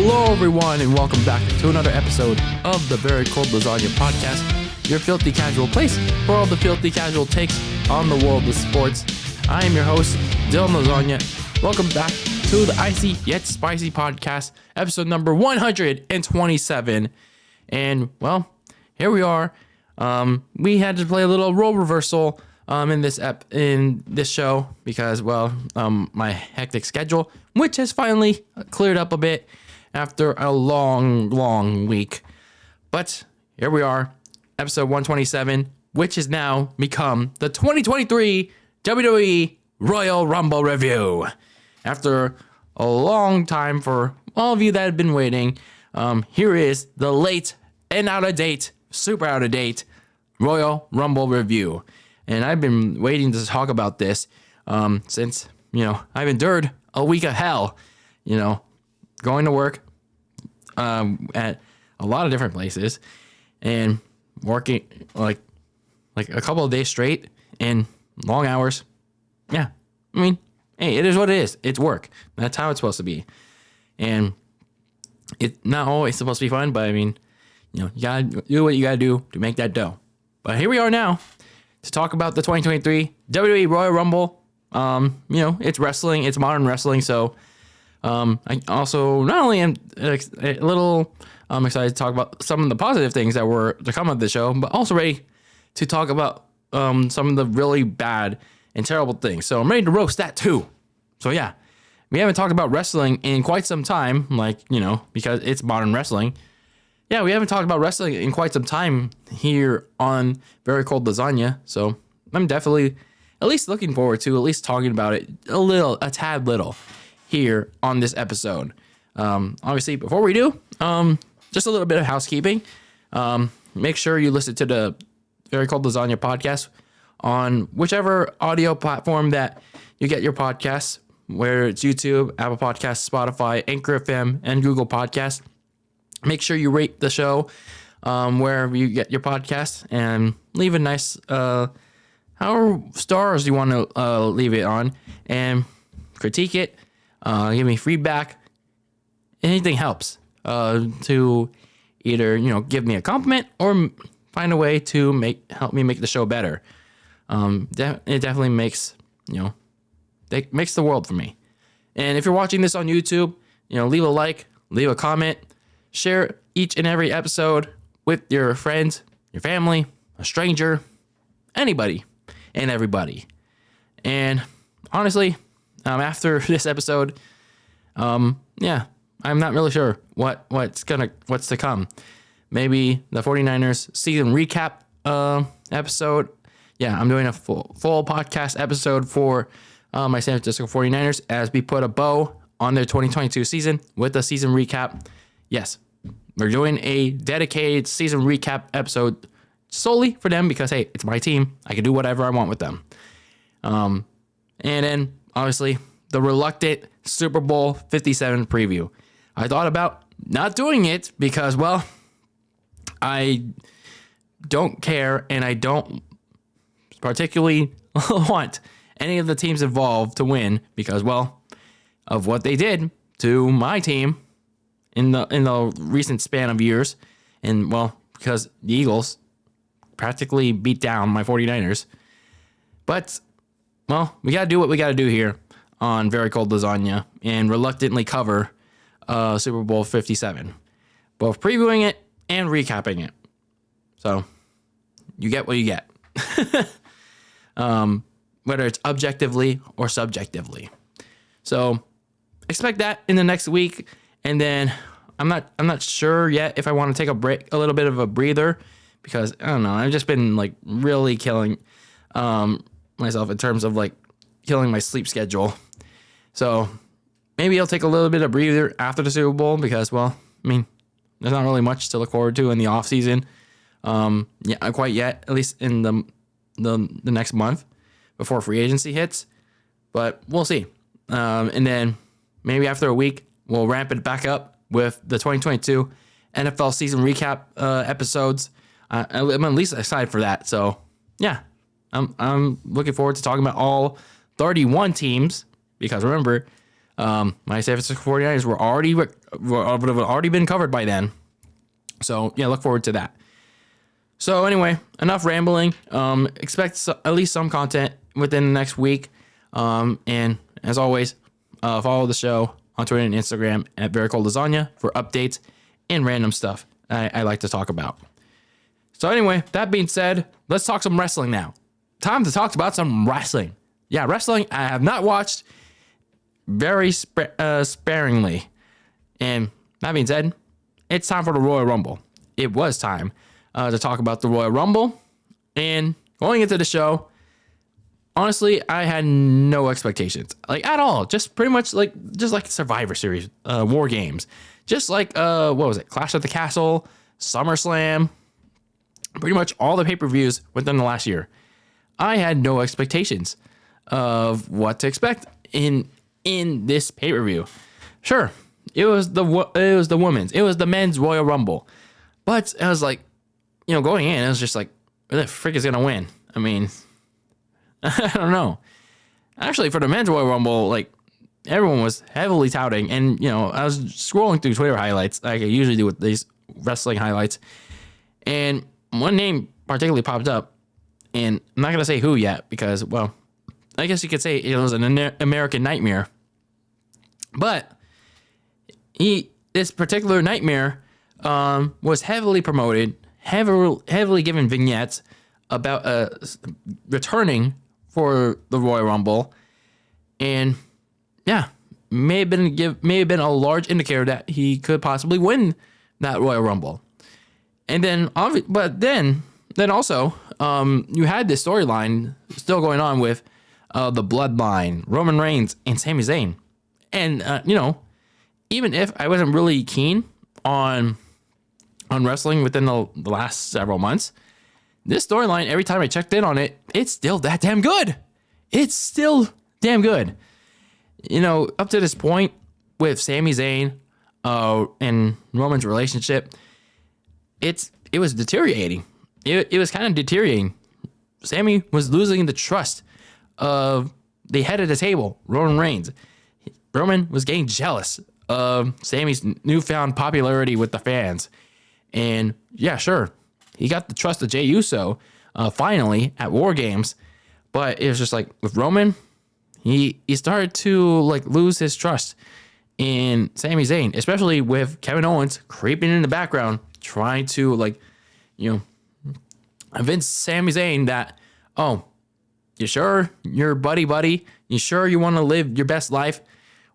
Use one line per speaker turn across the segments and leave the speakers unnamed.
Hello, everyone, and welcome back to another episode of the Very Cold Lasagna podcast, your filthy casual place for all the filthy casual takes on the world of sports. I am your host, DylanLasagna. Welcome back to the Icy Yet Spicy podcast, episode number 127. And, well, here we are. We had to play a little role reversal in this show because, well, my hectic schedule, which has finally cleared up a bit after a long week. But here we are, episode 127, which has now become the 2023 WWE Royal Rumble review. After a long time, for all of you that have been waiting, here is the late and super out of date Royal Rumble review. And I've been waiting to talk about this since, I've endured a week of hell, going to work at a lot of different places and working like a couple of days straight and long hours. Yeah. I mean, hey, it is what it is. It's work. That's how it's supposed to be. And it's not always supposed to be fun, but I mean, you gotta do what you gotta do to make that dough. But here we are now to talk about the 2023 WWE Royal Rumble. It's wrestling, it's modern wrestling, so I also not only am a little excited to talk about some of the positive things that were to come of the show, but also ready to talk about some of the really bad and terrible things. So I'm ready to roast that too. So yeah, we haven't talked about wrestling in quite some time, because it's modern wrestling. Yeah, we haven't talked about wrestling in quite some time here on Very Cold Lasagna, so I'm definitely at least looking forward to at least talking about it a tad little here on this episode. Obviously, before we do, just a little bit of housekeeping. Make sure you listen to the Very Cold Lasagna podcast on whichever audio platform that you get your podcasts, where it's YouTube, Apple Podcasts, Spotify, Anchor FM, and Google Podcasts. Make sure you rate the show wherever you get your podcast and leave a nice, however stars you want to leave it on, and critique it. Give me feedback. Anything helps to either give me a compliment or find a way to help me make the show better. It definitely makes makes the world for me. And if you're watching this on YouTube, leave a like, leave a comment, share each and every episode with your friends, your family, a stranger, anybody and everybody. And honestly, after this episode, I'm not really sure what's to come. Maybe the 49ers season recap episode. Yeah, I'm doing a full podcast episode for my San Francisco 49ers as we put a bow on their 2022 season with a season recap. Yes, we're doing a dedicated season recap episode solely for them because, hey, it's my team. I can do whatever I want with them. And then, obviously, the reluctant Super Bowl 57 preview. I thought about not doing it because, well, I don't care and I don't particularly want any of the teams involved to win because, well, of what they did to my team in the recent span of years. And, well, because the Eagles practically beat down my 49ers. But, well, we got to do what we got to do here on Very Cold Lasagna and reluctantly cover Super Bowl 57. Both previewing it and recapping it. So, you get what you get. Whether it's objectively or subjectively. So, expect that in the next week. And then I'm not sure yet if I want to take a little bit of a breather because I don't know. I've just been really killing myself in terms of killing my sleep schedule. So maybe I'll take a little bit of breather after the Super Bowl because, well, I mean, there's not really much to look forward to in the off season. Quite yet, at least in the next month before free agency hits. But we'll see. And then maybe after a week, we'll ramp it back up with the 2022 NFL season recap episodes. I'm at least excited for that. So, yeah, I'm looking forward to talking about all 31 teams because remember, my San Francisco 49ers were already would have already been covered by then. So yeah, look forward to that. So anyway, enough rambling. Expect at least some content within the next week. And as always, follow the show on Twitter and Instagram at Very Cold Lasagna for updates and random stuff I like to talk about. So anyway, that being said, let's talk some wrestling now. Time to talk about some wrestling. Yeah, wrestling I have not watched very sparingly. And that being said, it's time for the Royal Rumble. It was time to talk about the Royal Rumble. And going into the show, honestly, I had no expectations, like at all. Just pretty much like Survivor Series, War Games, just like what was it, Clash of the Castle, SummerSlam, pretty much all the pay-per-views within the last year. I had no expectations of what to expect in this pay-per-view. Sure, it was the men's Royal Rumble, but I was like, going in, it was just like, who the frick is gonna win? I mean, I don't know. Actually, for the men's Royal Rumble, like, everyone was heavily touting, and I was scrolling through Twitter highlights like I usually do with these wrestling highlights, and one name particularly popped up, and I'm not gonna say who yet because, well, I guess you could say it was an American Nightmare, but this particular Nightmare was heavily promoted, heavily given vignettes about returning for the Royal Rumble, and yeah, may have been a large indicator that he could possibly win that Royal Rumble. And then, but then also, you had this storyline still going on with the Bloodline, Roman Reigns, and Sami Zayn, and even if I wasn't really keen on wrestling within the last several months, this storyline, every time I checked in on it, it's still that damn good. It's still damn good. Up to this point with Sami Zayn and Roman's relationship, it was deteriorating. It was kind of deteriorating. Sami was losing the trust of the head of the table, Roman Reigns. Roman was getting jealous of Sami's newfound popularity with the fans. And yeah, sure, he got the trust of Jey Uso finally at War Games, but it was just like with Roman, he started to like lose his trust in Sami Zayn, especially with Kevin Owens creeping in the background, trying to convince Sami Zayn that, oh, you sure you're buddy? You sure you want to live your best life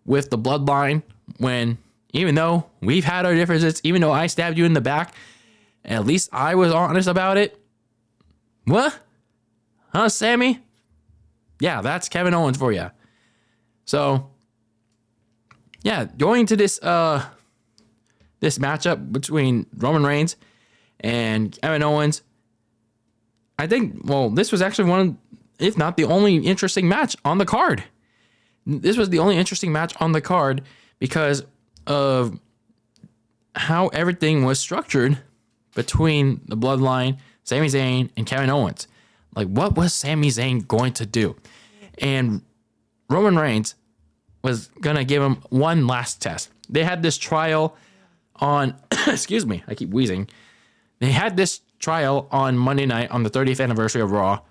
with the Bloodline when, even though we've had our differences, even though I stabbed you in the back, at least I was honest about it? What? Huh, Sami? Yeah, that's Kevin Owens for you. So, yeah, going to this matchup between Roman Reigns and Kevin Owens, I think, well, this was actually one of, if not the only interesting match on the card. This was the only interesting match on the card because of how everything was structured between the Bloodline, Sami Zayn, and Kevin Owens. Like, what was Sami Zayn going to do? And Roman Reigns was going to give him one last test. They had this trial on, excuse me, I keep wheezing. They had this trial on Monday night on the 30th anniversary of Raw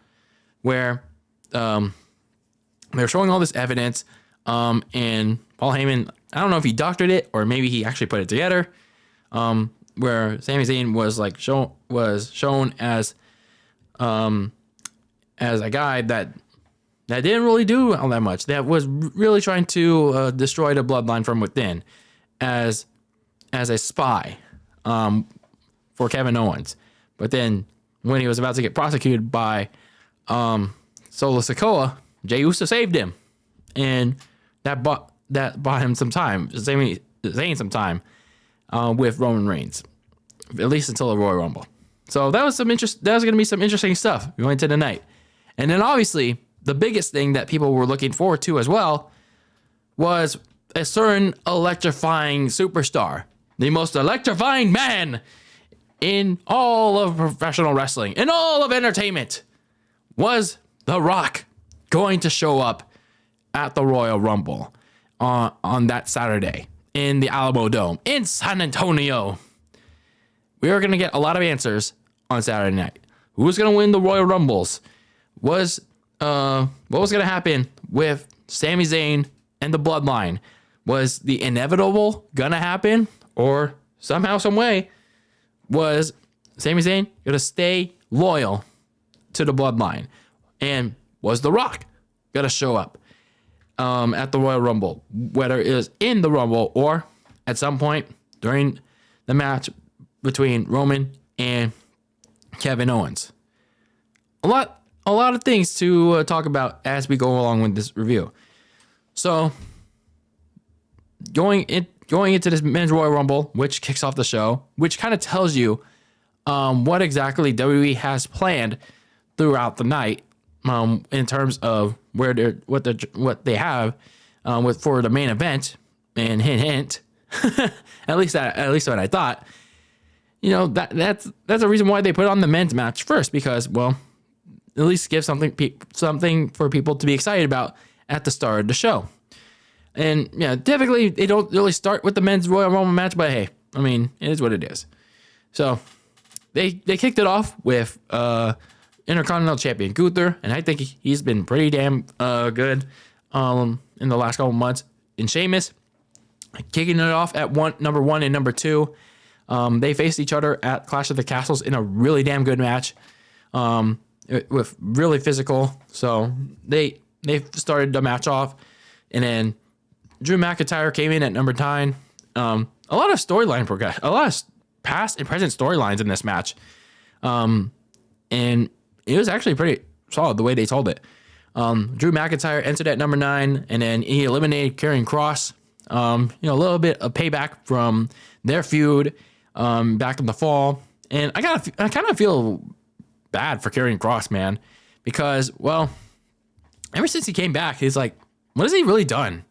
where they were showing all this evidence, and Paul Heyman, I don't know if he doctored it or maybe he actually put it together, where Sami Zayn was shown as a guy that didn't really do all that much, that was really trying to destroy the Bloodline from within as a spy for Kevin Owens. But then when he was about to get prosecuted by Solo Sikoa, Jey Uso saved him, and that bought him some time, Sami Zayn some time with Roman Reigns, at least until the Royal Rumble. So that was going to be some interesting stuff going into the night. And then obviously the biggest thing that people were looking forward to as well was a certain electrifying superstar, the most electrifying man in all of professional wrestling, in all of entertainment. Was The Rock going to show up at the Royal Rumble on that Saturday? in the Alamadome in San Antonio. We are going to get a lot of answers on Saturday night. Who's going to win the Royal Rumbles? What was going to happen with Sami Zayn and the Bloodline? Was the inevitable going to happen? Or somehow, some way, was Sami Zayn going to stay loyal to the Bloodline? And was The Rock going to show up at the Royal Rumble? Whether it was in the Rumble or at some point during the match between Roman and Kevin Owens. A lot of things to talk about as we go along with this review. So, going into this Men's Royal Rumble, which kicks off the show, which kind of tells you what exactly WWE has planned throughout the night in terms of what they have for the main event. And hint, at least what I thought. You know, that's a reason why they put on the men's match first, because, well, at least give something for people to be excited about at the start of the show. And yeah, typically they don't really start with the men's Royal Rumble match, but hey, I mean, it is what it is. So they kicked it off with Intercontinental Champion Gunther, and I think he's been pretty damn good in the last couple months. And Sheamus kicking it off at number 1 and number 2. They faced each other at Clash of the Castles in a really damn good match, with really physical. So they started the match off, and then Drew McIntyre came in at number 9. A lot of storyline progress, a lot of past and present storylines in this match, and it was actually pretty solid the way they told it. Drew McIntyre entered at number 9, and then he eliminated Karrion Kross. A little bit of payback from their feud back in the fall. And I kind of feel bad for Karrion Kross, man, because, well, ever since he came back, he's like, what has he really done?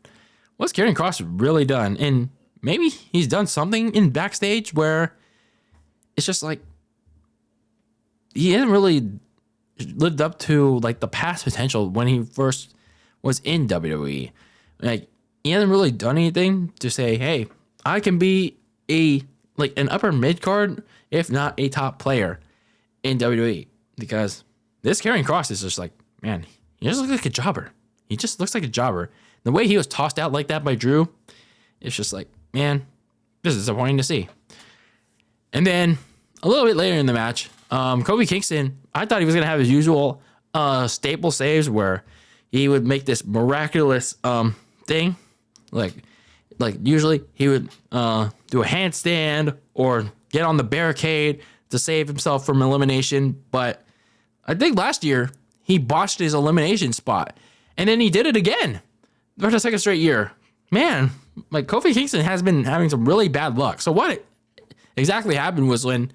What's Karrion Kross really done? And maybe he's done something in backstage where it's just like he hasn't really lived up to like the past potential when he first was in WWE. Like, he hasn't really done anything to say, hey, I can be an upper mid card, if not a top player in WWE. Because this Karrion Kross is just like, man, he just looks like a jobber. He just looks like a jobber. The way he was tossed out like that by Drew, it's just like, man, this is disappointing to see. And then a little bit later in the match, Kofi Kingston, I thought he was going to have his usual staple saves where he would make this miraculous thing. Like usually he would do a handstand or get on the barricade to save himself from elimination. But I think last year he botched his elimination spot, and then he did it again for the second straight year. Man, like, Kofi Kingston has been having some really bad luck. So what exactly happened was when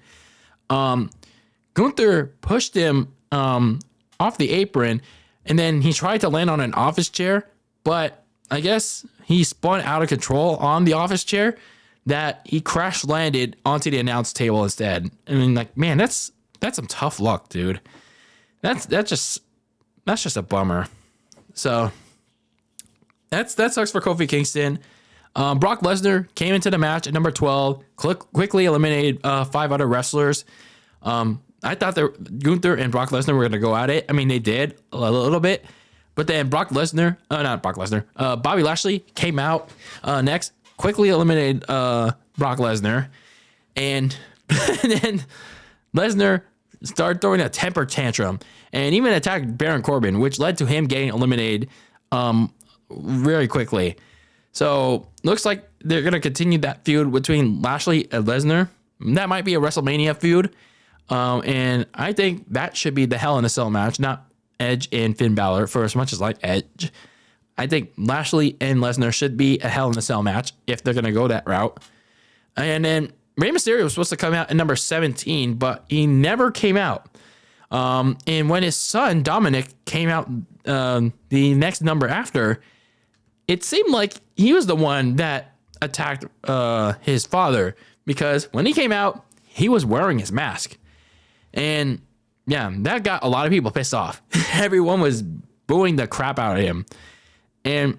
Gunther pushed him off the apron, and then he tried to land on an office chair, but I guess he spun out of control on the office chair that he crash landed onto the announce table instead. I mean, like, man, that's some tough luck, dude. That's just a bummer. So that sucks for Kofi Kingston. Brock Lesnar came into the match at number 12, quickly eliminated 5 other wrestlers. I thought that Gunther and Brock Lesnar were going to go at it. I mean, they did a little bit. But then Bobby Lashley came out next, quickly eliminated Brock Lesnar. And then Lesnar started throwing a temper tantrum and even attacked Baron Corbin, which led to him getting eliminated very quickly. So looks like they're going to continue that feud between Lashley and Lesnar. That might be a WrestleMania feud. And I think that should be the Hell in a Cell match, not Edge and Finn Balor, for as much as like Edge. I think Lashley and Lesnar should be a Hell in a Cell match if they're going to go that route. And then Rey Mysterio was supposed to come out in number 17, but he never came out. And when his son Dominic came out the next number after, it seemed like he was the one that attacked his father, because when he came out, he was wearing his mask. And yeah, that got a lot of people pissed off. Everyone was booing the crap out of him. And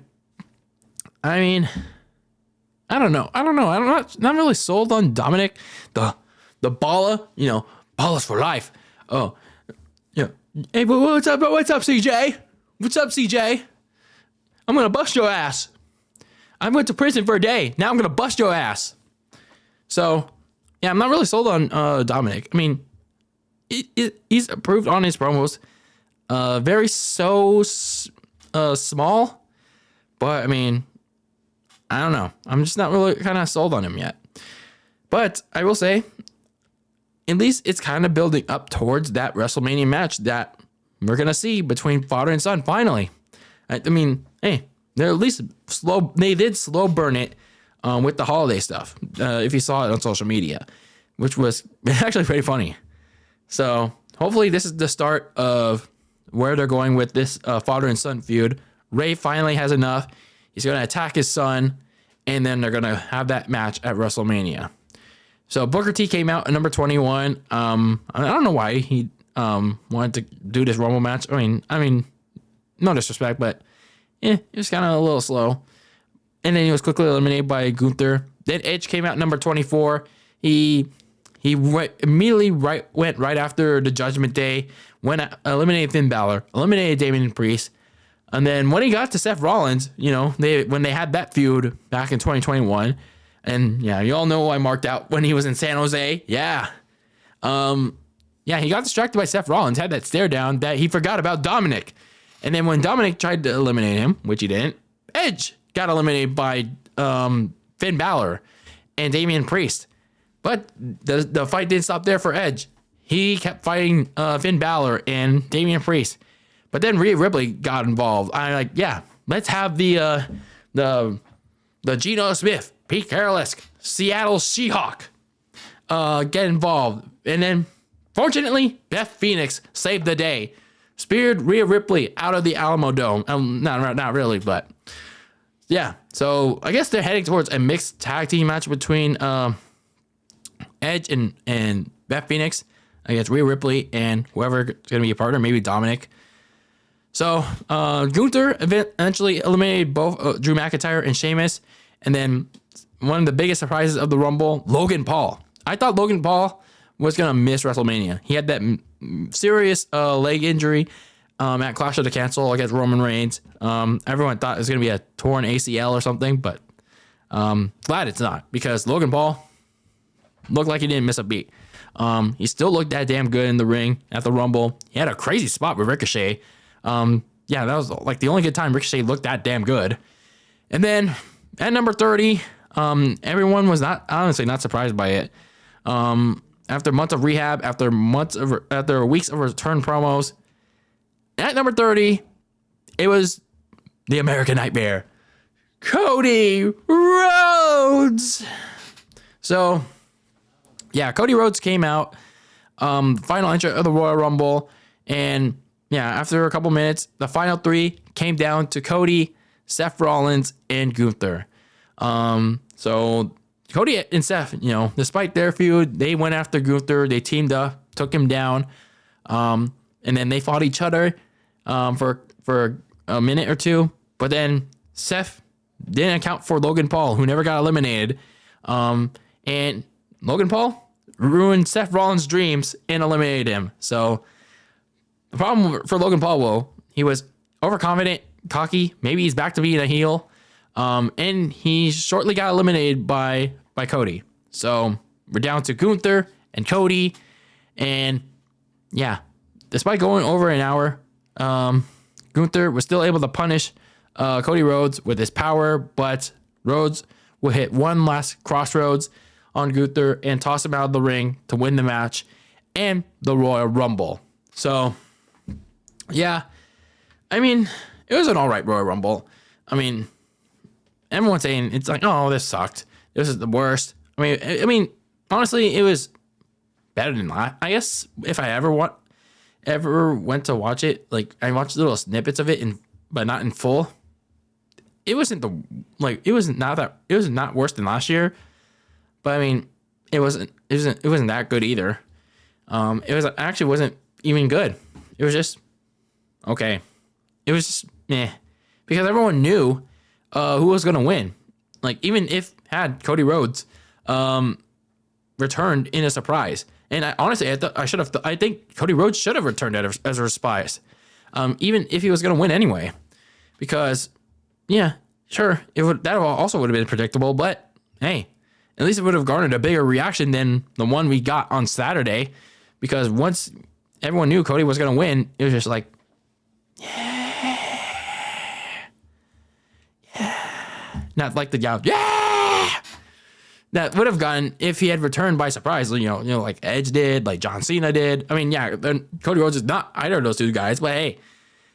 I mean, I don't know. I'm not really sold on Dominic. The baller, ballers for life. Oh, yeah. Hey, what's up, CJ? What's up, CJ? I'm going to bust your ass. I went to prison for a day. Now I'm going to bust your ass. So, yeah, I'm not really sold on Dominic. I mean, he's approved on his promos. Very small. But, I mean, I don't know. I'm just not really kind of sold on him yet. But I will say, at least it's kind of building up towards that WrestleMania match that we're going to see between father and son finally. I mean, hey, they're at least slow. They did slow burn it with the holiday stuff. If you saw it on social media, which was actually pretty funny. So hopefully this is the start of where they're going with this father and son feud. Ray finally has enough. He's going to attack his son, and then they're going to have that match at WrestleMania. So Booker T came out at number 21. I don't know why he wanted to do this Rumble match. I mean, no disrespect, but it was kind of a little slow. And then he was quickly eliminated by Gunther. Then Edge came out number 24. He immediately went right after the Judgment Day, eliminated Finn Balor, eliminated Damian Priest. And then when he got to Seth Rollins, when they had that feud back in 2021, and yeah, you all know I marked out when he was in San Jose. Yeah. He got distracted by Seth Rollins, had that stare down that he forgot about Dominic. And then when Dominic tried to eliminate him, which he didn't, Edge got eliminated by Finn Balor and Damian Priest. But the fight didn't stop there for Edge. He kept fighting Finn Balor and Damian Priest. But then Rhea Ripley got involved. I'm like, yeah, let's have the Geno Smith, Pete Carolisk, Seattle Seahawk get involved. And then, fortunately, Beth Phoenix saved the day. Speared Rhea Ripley out of the Alamadome. Not really, but yeah. So I guess they're heading towards a mixed tag team match between Edge and Beth Phoenix against Rhea Ripley and whoever's going to be a partner, maybe Dominic. So Gunther eventually eliminated both Drew McIntyre and Sheamus. And then one of the biggest surprises of the Rumble, Logan Paul. I thought Logan Paul was going to miss WrestleMania. He had that serious leg injury at Clash of the Castle against Roman Reigns. Everyone thought it was going to be a torn ACL or something, but glad it's not, because Logan Paul looked like he didn't miss a beat. He still looked that damn good in the ring at the Rumble. He had a crazy spot with Ricochet. That was like the only good time Ricochet looked that damn good. And then at number 30, everyone was honestly not surprised by it. After months of rehab, after weeks of return promos, at number 30, it was the American Nightmare, Cody Rhodes. So, yeah, Cody Rhodes came out, final entrant of the Royal Rumble, and yeah, after a couple minutes, the final three came down to Cody, Seth Rollins, and Gunther. So Cody and Seth, despite their feud, they went after Gunther. They teamed up, took him down, and then they fought each other for a minute or two. But then Seth didn't account for Logan Paul, who never got eliminated. And Logan Paul ruined Seth Rollins' dreams and eliminated him. So the problem for Logan Paul, he was overconfident, cocky. Maybe he's back to being a heel. And he shortly got eliminated by Cody. So we're down to Gunther and Cody. And yeah, despite going over an hour, Gunther was still able to punish Cody Rhodes with his power, but Rhodes would hit one last crossroads on Gunther and toss him out of the ring to win the match and the Royal Rumble. So yeah, I mean, it was an all right Royal Rumble. I mean, everyone's saying it's like, oh, this sucked. This is the worst. I mean, honestly, it was better than that. I guess if I ever went to watch it, like I watched little snippets of it, but not in full. It wasn't not worse than last year, but I mean, it wasn't that good either. It actually wasn't even good. It was just okay. It was just meh, because everyone knew who was gonna win. Like, even if had Cody Rhodes returned in a surprise. And I think Cody Rhodes should have returned as a surprise. Even if he was going to win anyway. Because, yeah, sure, that also would have been predictable. But, hey, at least it would have garnered a bigger reaction than the one we got on Saturday. Because once everyone knew Cody was going to win, it was just like, not like the yell, yeah, that would have gotten if he had returned by surprise, like Edge did, like John Cena did. I mean, yeah, Cody Rhodes is not either of those two guys, but hey,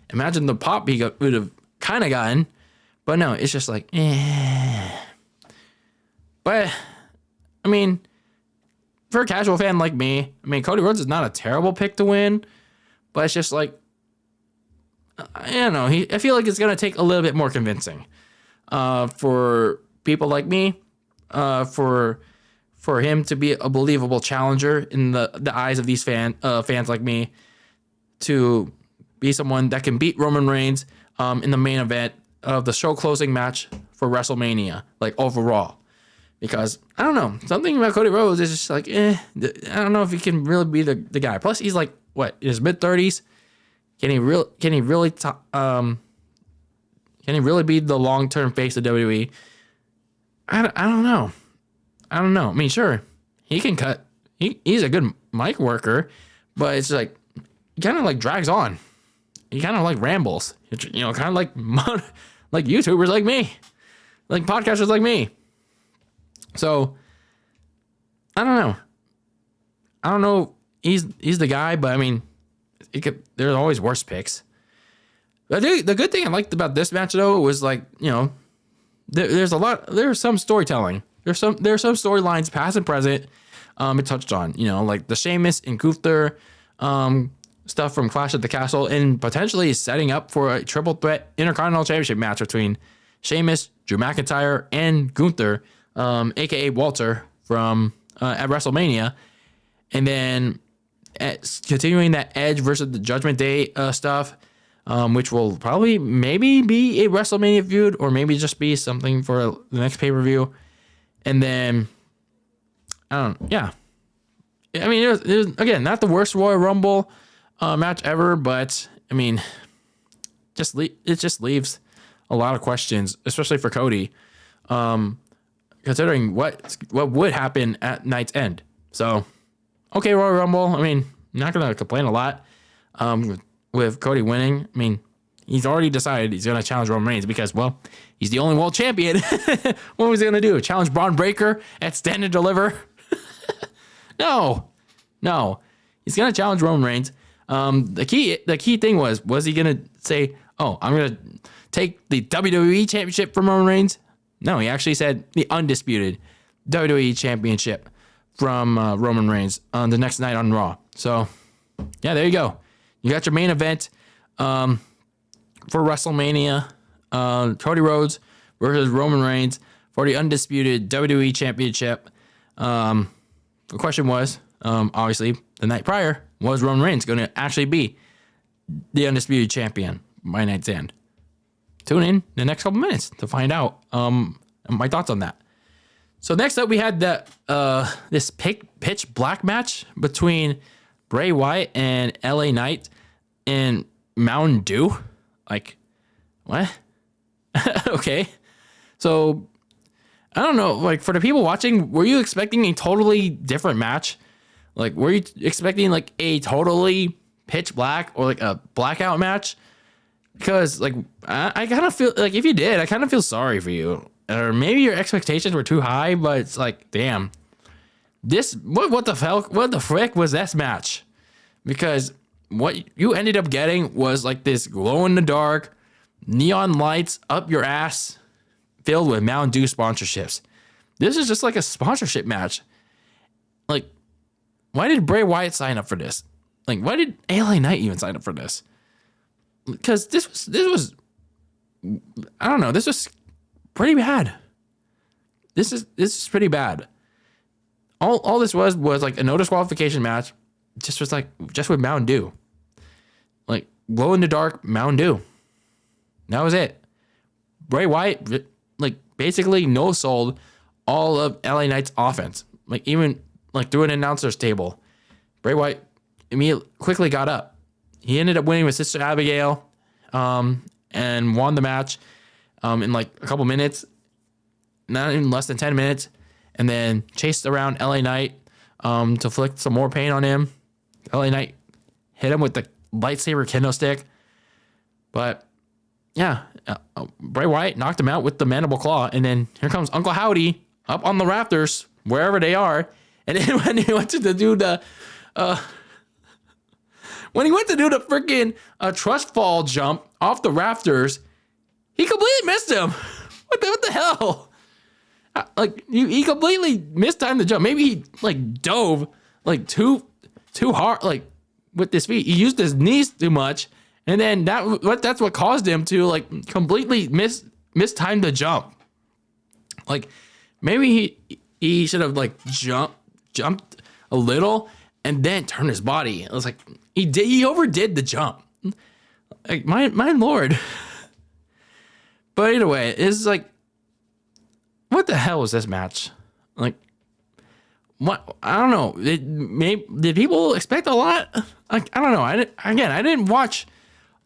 imagine the pop he would have kind of gotten. But no, it's just like, But, I mean, for a casual fan like me, Cody Rhodes is not a terrible pick to win, but it's just like, I don't know, I feel like it's going to take a little bit more convincing. For people like me, for him to be a believable challenger in the eyes of these fans like me, to be someone that can beat Roman Reigns in the main event of the show closing match for WrestleMania, like overall. Because I don't know, something about Cody Rhodes is just like, I don't know if he can really be the guy. Plus, he's like in his mid-30s. Can he really be the long-term face of WWE? I don't know. I mean, sure, he can cut. He's a good mic worker, but it's like, he kind of like drags on. He kind of like rambles. Kind of like YouTubers like me, like podcasters like me. So, I don't know. He's the guy, but I mean, there's always worse picks. But the good thing I liked about this match though was like, there's some storytelling. There's some storylines past and present. It touched on, like the Sheamus and Gunther stuff from Clash at the Castle, and potentially setting up for a triple threat Intercontinental Championship match between Sheamus, Drew McIntyre, and Gunther, aka Walter from at WrestleMania, and then continuing that Edge versus the Judgment Day stuff. Which will probably maybe be a WrestleMania feud, or maybe just be something for the next pay-per-view. And then, yeah. I mean, it was again, not the worst Royal Rumble match ever, but I mean, it just leaves a lot of questions, especially for Cody, considering what would happen at night's end. So, okay, Royal Rumble. I mean, I'm not gonna complain a lot. With Cody winning, I mean, he's already decided he's going to challenge Roman Reigns because, well, he's the only world champion. What was he going to do? Challenge Braun Breaker at Stand and Deliver? No. He's going to challenge Roman Reigns. The key thing was he going to say, oh, I'm going to take the WWE Championship from Roman Reigns? No, he actually said the undisputed WWE Championship from Roman Reigns on the next night on Raw. So, yeah, there you go. You got your main event for WrestleMania, Cody Rhodes versus Roman Reigns for the undisputed WWE Championship. The question was, obviously, the night prior, was Roman Reigns going to actually be the undisputed champion by night's end? Tune in the next couple minutes to find out my thoughts on that. So next up, we had this pitch black match between Bray Wyatt and LA Knight and Mountain Dew. Like, what? Okay. So, I don't know. Like, for the people watching, were you expecting a totally different match? Like, were you expecting, like, a totally pitch black or, like, a blackout match? Because, like, I kind of feel, like, if you did, I kind of feel sorry for you. Or maybe your expectations were too high, but it's like, damn. What the frick was this match? Because what you ended up getting was like this glow in the dark, neon lights up your ass, filled with Mountain Dew sponsorships. This is just like a sponsorship match. Like, why did Bray Wyatt sign up for this? Like, why did LA Knight even sign up for this? Because this was I don't know. This was pretty bad. This is pretty bad. All this was like a no disqualification match. Just with Mountain Dew. Like, glow in the dark Mountain Dew. That was it. Bray Wyatt like basically no sold all of LA Knight's offense. Like even like through an announcer's table. Bray Wyatt immediately quickly got up. He ended up winning with Sister Abigail, and won the match in like a couple minutes, not even less than 10 minutes, and then chased around LA Knight to inflict some more pain on him. LA Knight hit him with the lightsaber kendo stick, but yeah, Bray Wyatt knocked him out with the mandible claw, and then here comes Uncle Howdy up on the rafters, wherever they are, and then when he went to do the freaking trust fall jump off the rafters, he completely missed him. What the hell? Like he completely mistimed the jump. Maybe he like dove like too hard, like with his feet. He used his knees too much, and then that's what caused him to like completely mistime the jump. Like maybe he should have like jumped a little and then turned his body. It was like he overdid the jump. Like my lord. But either way, it's like, what the hell was this match? Like, what? I don't know. Did people expect a lot? Like, I don't know. I didn't watch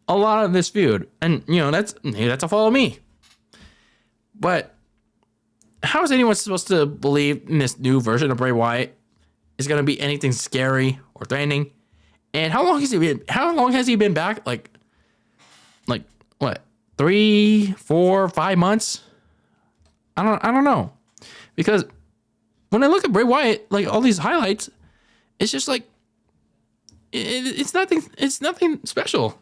a lot of this feud, and you know that's a follow me. But how is anyone supposed to believe in this new version of Bray Wyatt is going to be anything scary or threatening? And how long has he been? How long has he been back? Like what? 3, 4, 5 months? I don't know, because when I look at Bray Wyatt, like all these highlights, it's just like it's nothing. It's nothing special.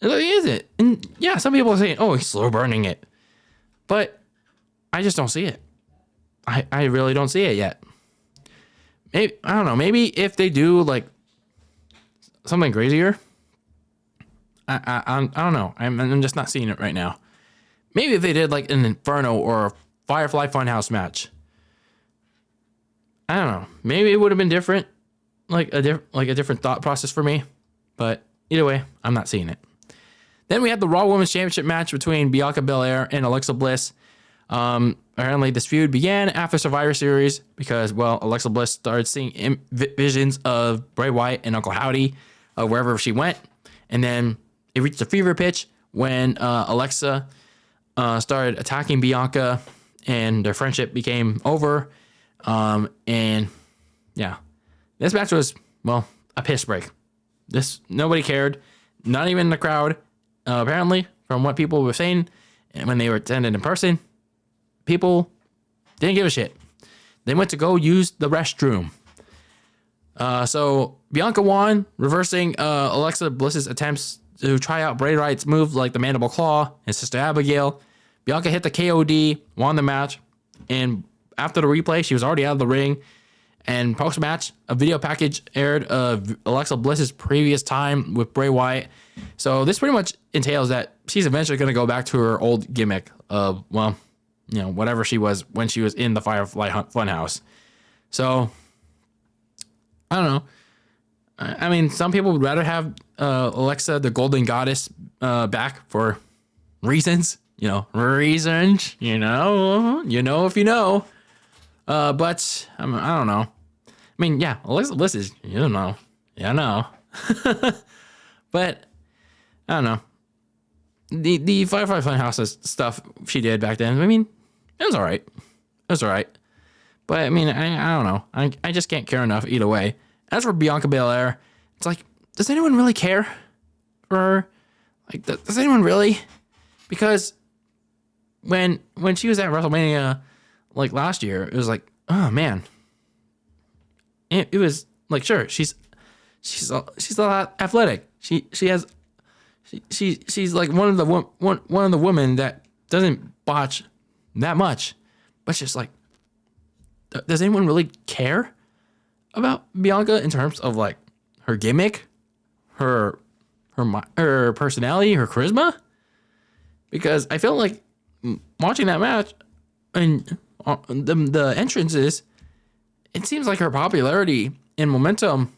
It really isn't. And yeah, some people are saying, "Oh, he's slow burning it," but I just don't see it. I really don't see it yet. Maybe I don't know. Maybe if they do like something crazier, I don't know. I'm just not seeing it right now. Maybe if they did like an Inferno or a Firefly Funhouse match, I don't know. Maybe it would have been different, like a different thought process for me. But either way, I'm not seeing it. Then we had the Raw Women's Championship match between Bianca Belair and Alexa Bliss. Apparently, this feud began after Survivor Series because, well, Alexa Bliss started seeing visions of Bray Wyatt and Uncle Howdy wherever she went, and then it reached a fever pitch when Alexa started attacking Bianca, and their friendship became over. And yeah, this match was, well, a piss break. Nobody cared, not even the crowd. Apparently, from what people were saying, and when they were attended in person, people didn't give a shit. They went to go use the restroom. So Bianca won, reversing Alexa Bliss's attempts to try out Bray Wyatt's move like the mandible claw and Sister Abigail. Bianca hit the KOD, won the match, and after the replay, she was already out of the ring. And post-match, a video package aired of Alexa Bliss's previous time with Bray Wyatt. So this pretty much entails that she's eventually going to go back to her old gimmick of, well, you know, whatever she was when she was in the Firefly Funhouse. So, I don't know. I mean, some people would rather have Alexa, the Golden Goddess, back for reasons. You know, reasons. You know if you know. But I don't know. I mean, yeah, Alexa Bliss is, you don't know. Yeah, I know. But I don't know. The Firefly Funhouse stuff she did back then, I mean, it was all right. But I mean, I don't know. I just can't care enough either way. As for Bianca Belair, it's like, does anyone really care for her? Like, does anyone really? Because when she was at WrestleMania, like last year, it was like, oh man. It was like, sure, she's a lot athletic. She's like one of the women that doesn't botch that much, but it's just like, does anyone really care about Bianca in terms of like her gimmick, her personality, her charisma? Because I felt like watching that match and the entrances, it seems like her popularity and momentum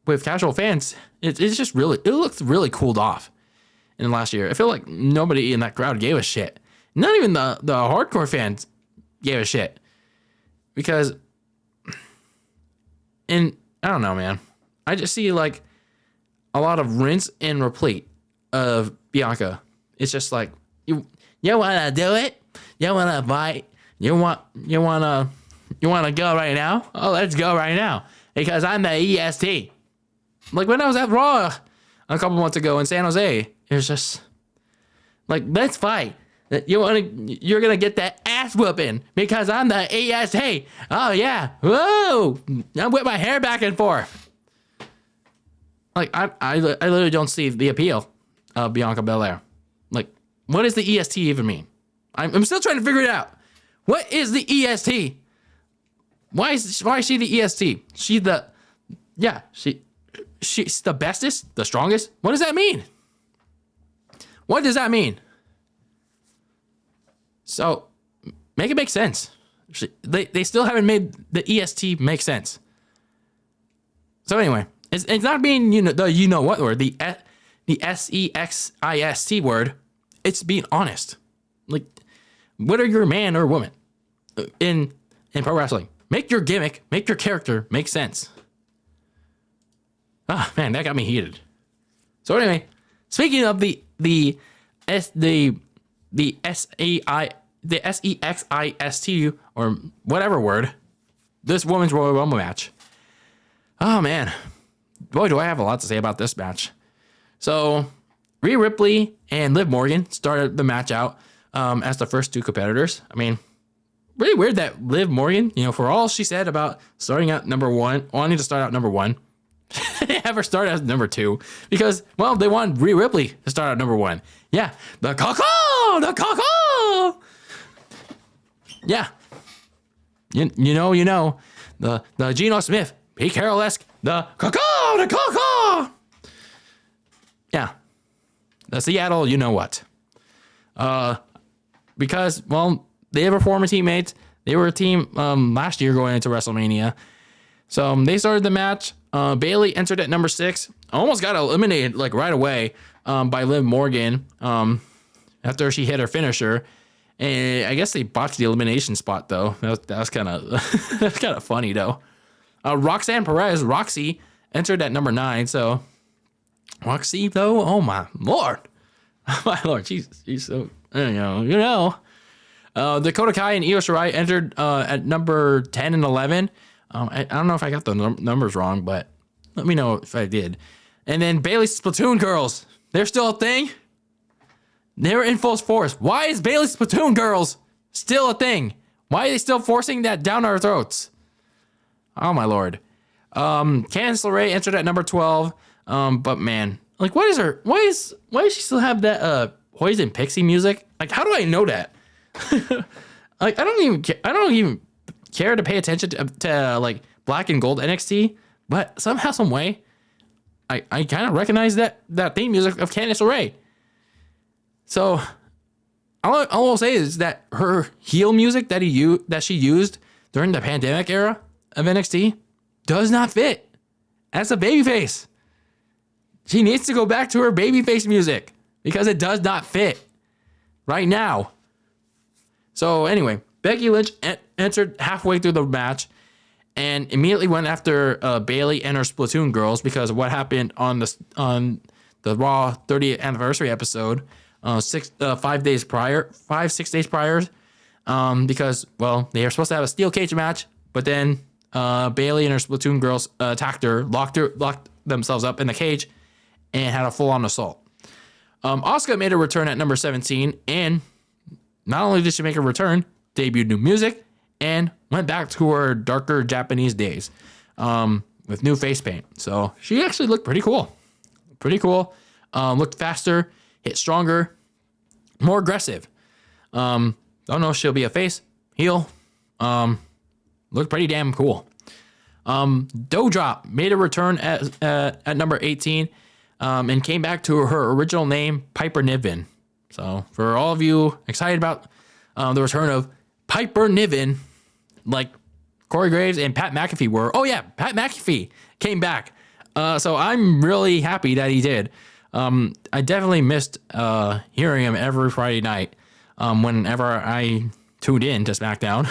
with casual fans, it's just really, it looks really cooled off in last year. I feel like nobody in that crowd gave a shit. Not even the hardcore fans gave a shit. Because, and I don't know, man. I just see like a lot of rinse and repeat of Bianca. It's just like, you want to do it? You want to fight? You want to go right now? Oh, let's go right now. Because I'm the EST. Like when I was at Raw a couple months ago in San Jose, it was just like, let's fight. You're going to get that ass whooping because I'm the EST. Oh yeah. Whoa. I'm with my hair back and forth. Like I literally don't see the appeal of Bianca Belair. Like, what does the EST even mean? I'm still trying to figure it out. What is the EST? Why is she the EST? She's the bestest, the strongest. What does that mean? What does that mean? So, make it make sense. They still haven't made the EST make sense. So anyway, it's not being the what word, the SEXIST word. It's being honest. Like, whether you're a man or a woman in pro wrestling, make your gimmick, make your character make sense. Ah, man, that got me heated. So anyway, speaking of the SEXIST or whatever word, this women's Royal Rumble match. Oh man, boy, do I have a lot to say about this match. So, Rhea Ripley and Liv Morgan started the match out as the first two competitors. I mean, really weird that Liv Morgan, for all she said about starting out wanting to start out number one, they have her start as number two because, well, they want Rhea Ripley to start out number one. Yeah, the causal. Yeah, you know, the Geno Smith, Pete Carroll-esque, the causal. Yeah, the Seattle, you know what? Because, well, they were former teammates. They were a team last year going into WrestleMania. So they started the match. Bayley entered at number 6. Almost got eliminated like right away by Liv Morgan after she hit her finisher. And I guess they botched the elimination spot though. That was kind of that's kind of funny though. Roxanne Perez, Roxy, entered at number 9. So Roxy though, oh my lord, my lord, she's so Dakota Kai and Io Shirai entered at number 10 and 11. I don't know if I got the numbers wrong, but let me know if I did. And then Bayley's Splatoon girls. They're still a thing? They're in full force. Why is Bayley's Splatoon girls still a thing? Why are they still forcing that down our throats? Oh, my lord. Candice LeRae entered at number 12. But, man, like, why does she still have that Poison Pixie music? Like, how do I know that? Like, I don't even care to pay attention to like Black and Gold NXT, but somehow, some way, I kind of recognize that theme music of Candice LeRae. So all I will say is that her heel music that she used during the pandemic era of NXT does not fit as a babyface. She needs to go back to her babyface music because it does not fit right now. So anyway, Becky Lynch entered halfway through the match and immediately went after Bayley and her Splatoon girls because of what happened on the Raw 30th anniversary episode 6 days prior. Because, well, they were supposed to have a steel cage match, but then Bayley and her Splatoon girls attacked her, locked themselves up in the cage, and had a full-on assault. Asuka made a return at number 17, and not only did she make a return, debuted new music, and went back to her darker Japanese days with new face paint. So she actually looked pretty cool. Looked faster, hit stronger, more aggressive. Don't know if she'll be a face, heel. Looked pretty damn cool. Doudrop made a return at number 18 and came back to her original name, Piper Niven. So for all of you excited about the return of Piper Niven, like Corey Graves and Pat McAfee were. Oh yeah, Pat McAfee came back. So I'm really happy that he did. I definitely missed hearing him every Friday night whenever I tuned in to SmackDown,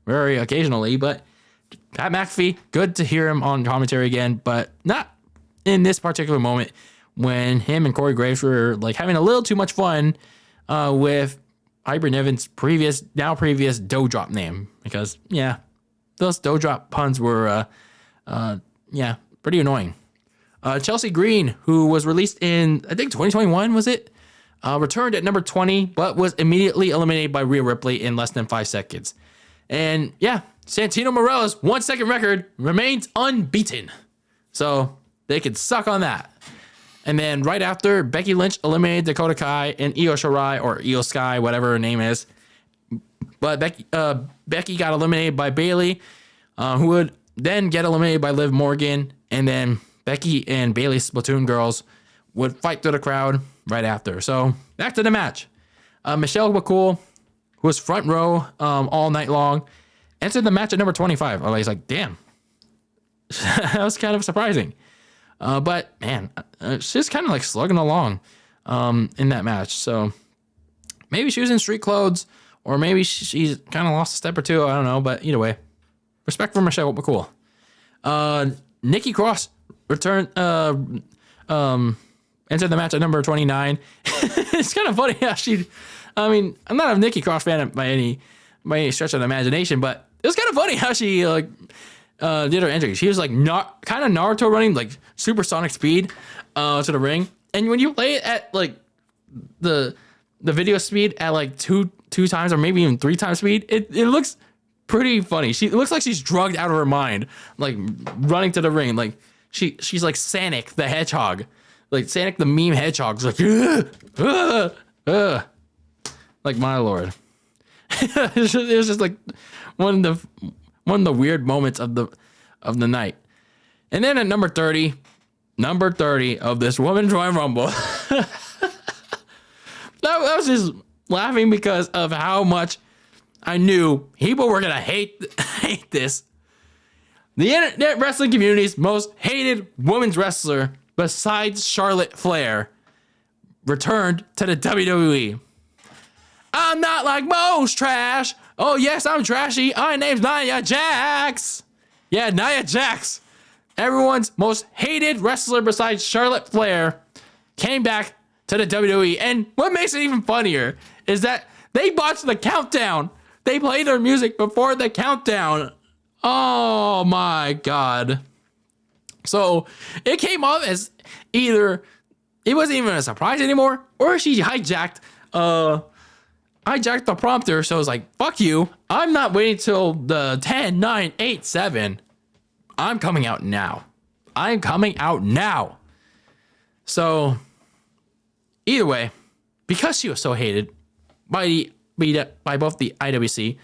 very occasionally. But Pat McAfee, good to hear him on commentary again, but not in this particular moment when him and Corey Graves were like having a little too much fun with Hyper Niven's previous dough drop name, because those dough drop puns were pretty annoying. Chelsea Green, who was released in I think 2021, was it? Returned at number 20, but was immediately eliminated by Rhea Ripley in less than 5 seconds. And Santino Marella's 1 second record remains unbeaten. So they could suck on that. And then right after, Becky Lynch eliminated Dakota Kai and Io Shirai, or Io Sky, whatever her name is. But Becky got eliminated by Bayley, who would then get eliminated by Liv Morgan. And then Becky and Bayley's Splatoon girls would fight through the crowd right after. So back to the match. Michelle McCool, who was front row all night long, entered the match at number 25. I was like, damn. That was kind of surprising. But man, she's kind of like slugging along in that match. So maybe she was in street clothes, or maybe she's kind of lost a step or two. I don't know. But either way, respect for Michelle McCool. Nikki Cross returned, entered the match at number 29. It's kind of funny how I'm not a Nikki Cross fan by any stretch of the imagination, but it was kind of funny how she did her entry. She was like kind of Naruto running like supersonic speed to the ring, and when you play it at like the video speed at like two times or maybe even 3 times speed, it looks pretty funny. It looks like she's drugged out of her mind, like running to the ring. Like she's like Sonic the Hedgehog, like Sonic the meme hedgehog. She's like like my lord. It was just like one of the weird moments of the night. And then at number 30 of this Women's Royal Rumble, I was just laughing because of how much I knew people were gonna hate this. The internet wrestling community's most hated women's wrestler, besides Charlotte Flair, returned to the WWE. I'm not like most trash. Oh, yes, I'm trashy. My name's Nia Jax. Yeah, Nia Jax. Everyone's most hated wrestler besides Charlotte Flair came back to the WWE. And what makes it even funnier is that they botched the countdown. They played their music before the countdown. Oh, my God. So it came off as either it wasn't even a surprise anymore, or she hijacked the prompter, so I was like, fuck you. I'm not waiting till the 10, 9, 8, 7. I'm coming out now. So, either way, because she was so hated by both the IWC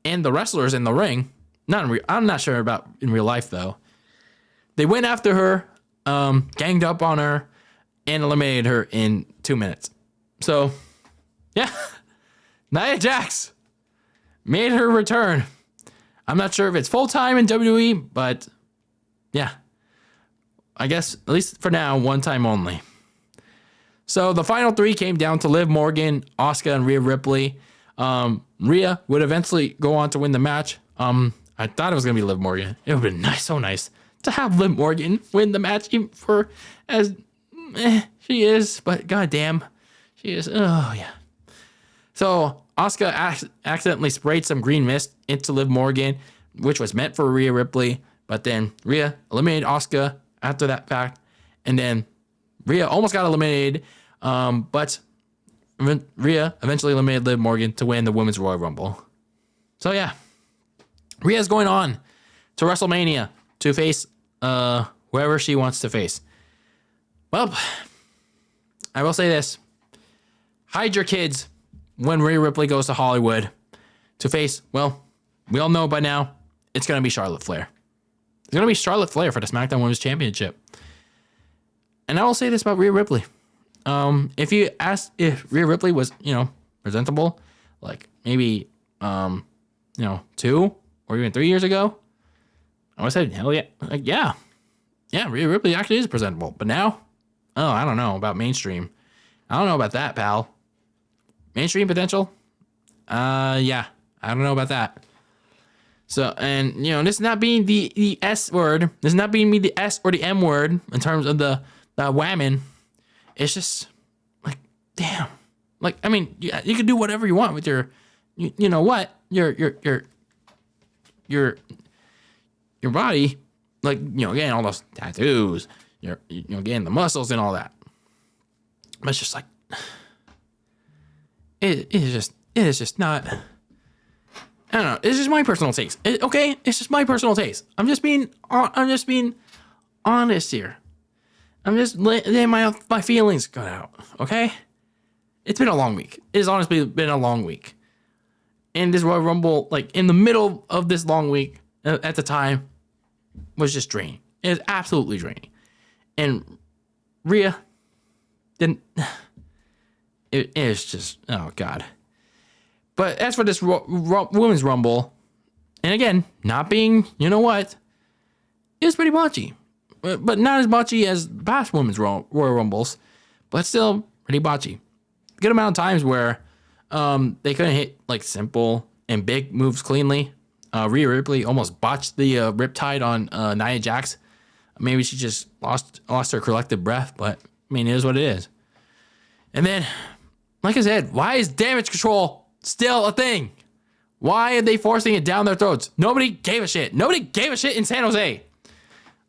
and the wrestlers in the ring, I'm not sure about in real life, though. They went after her, ganged up on her, and eliminated her in 2 minutes. So, yeah. Nia Jax made her return. I'm not sure if it's full-time in WWE, but yeah. I guess, at least for now, one time only. So the final 3 came down to Liv Morgan, Asuka, and Rhea Ripley. Rhea would eventually go on to win the match. I thought it was going to be Liv Morgan. It would have been so nice to have Liv Morgan win the match, even for as she is, but goddamn, she is. Oh, yeah. So Asuka accidentally sprayed some green mist into Liv Morgan, which was meant for Rhea Ripley. But then Rhea eliminated Asuka after that fact. And then Rhea almost got eliminated. But Rhea eventually eliminated Liv Morgan to win the Women's Royal Rumble. So yeah, Rhea's going on to WrestleMania to face whoever she wants to face. Well, I will say this. Hide your kids when Rhea Ripley goes to Hollywood to face, well, we all know by now, it's going to be Charlotte Flair. It's going to be Charlotte Flair for the SmackDown Women's Championship. And I will say this about Rhea Ripley. If you asked if Rhea Ripley was, presentable, like maybe, 2 or even 3 years ago, I would have said, hell yeah. Like, yeah. Yeah, Rhea Ripley actually is presentable. But now, I don't know about mainstream. I don't know about that, pal. mainstream potential. Yeah, I don't know about that. So, and this not being the S word, this not being me the S or the M word in terms of the whammon. It's just like, damn. Like, I mean, you can do whatever you want with your, you know what, your body, like, again, all those tattoos, again, the muscles and all that. But it's just like, it is just not. I don't know. It's just my personal taste. Okay, it's just my personal taste. I'm just being honest here. I'm just letting my feelings go out. Okay, it's been a long week. It has honestly been a long week. And this Royal Rumble, like in the middle of this long week, at the time, was just draining. It was absolutely draining. And Rhea didn't. It is just, oh God. But as for this Women's Rumble, and again, not being, it was pretty botchy. But not as botchy as past Women's Royal Rumbles, but still pretty botchy. Good amount of times where they couldn't hit like simple and big moves cleanly. Rhea Ripley almost botched the Riptide on Nia Jax. Maybe she just lost her collective breath, but I mean, it is what it is. And then, like I said, why is damage control still a thing? Why are they forcing it down their throats? Nobody gave a shit. Nobody gave a shit in San Jose.